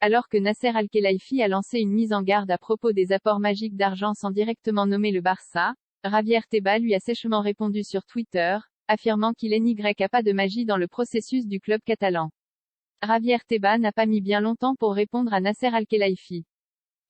Alors que Nasser Al-Khelaifi a lancé une mise en garde à propos des apports magiques d'argent sans directement nommer le Barça, Javier Tebas lui a sèchement répondu sur Twitter, affirmant qu'il n'y a pas de magie dans le processus du club catalan. Javier Tebas n'a pas mis bien longtemps pour répondre à Nasser Al-Khelaifi.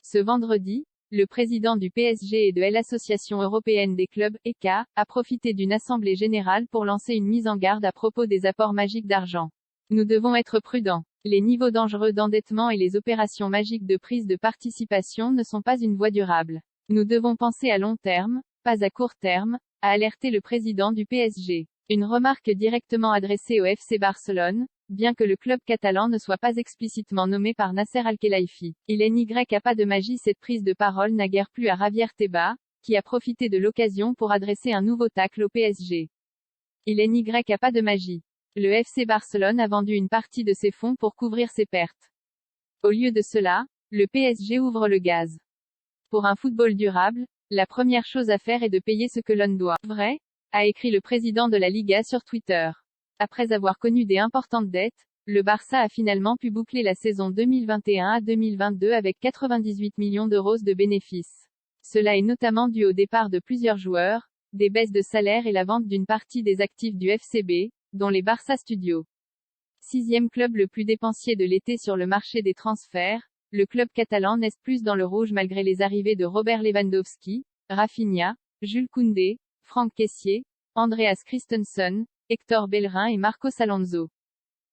Ce vendredi, le président du PSG et de l'Association européenne des clubs, ECA, a profité d'une assemblée générale pour lancer une mise en garde à propos des apports magiques d'argent. Nous devons être prudents. Les niveaux dangereux d'endettement et les opérations magiques de prise de participation ne sont pas une voie durable. Nous devons penser à long terme, pas à court terme, a alerté le président du PSG. Une remarque directement adressée au FC Barcelone, bien que le club catalan ne soit pas explicitement nommé par Nasser Al-Khelaifi. Il n'y a pas de magie. Cette prise de parole n'a guère plu à Javier Tebas, qui a profité de l'occasion pour adresser un nouveau tacle au PSG. Il n'y a pas de magie. Le FC Barcelone a vendu une partie de ses fonds pour couvrir ses pertes. Au lieu de cela, le PSG ouvre le gaz. Pour un football durable, la première chose à faire est de payer ce que l'on doit. Vrai? A écrit le président de la Liga sur Twitter. Après avoir connu des importantes dettes, le Barça a finalement pu boucler la saison 2021 à 2022 avec 98 millions d'euros de bénéfices. Cela est notamment dû au départ de plusieurs joueurs, des baisses de salaire et la vente d'une partie des actifs du FCB, dont les Barça Studios. Sixième club le plus dépensier de l'été sur le marché des transferts, le club catalan n'est plus dans le rouge malgré les arrivées de Robert Lewandowski, Rafinha, Jules Koundé, Franck Kessié, Andreas Christensen, Hector Bellerin et Marcos Alonso.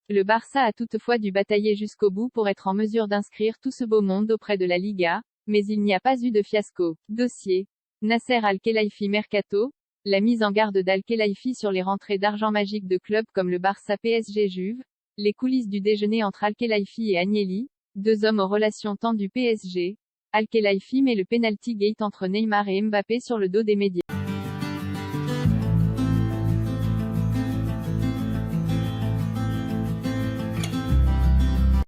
Le Barça a toutefois dû batailler jusqu'au bout pour être en mesure d'inscrire tout ce beau monde auprès de la Liga, mais il n'y a pas eu de fiasco. Dossier. Nasser Al-Khelaifi Mercato. La mise en garde d'Al-Khelaifi sur les rentrées d'argent magique de clubs comme le Barça PSG Juve. Les coulisses du déjeuner entre Al-Khelaifi et Agnelli, deux hommes aux relations tendues PSG. Al-Khelaifi met le penalty gate entre Neymar et Mbappé sur le dos des médias.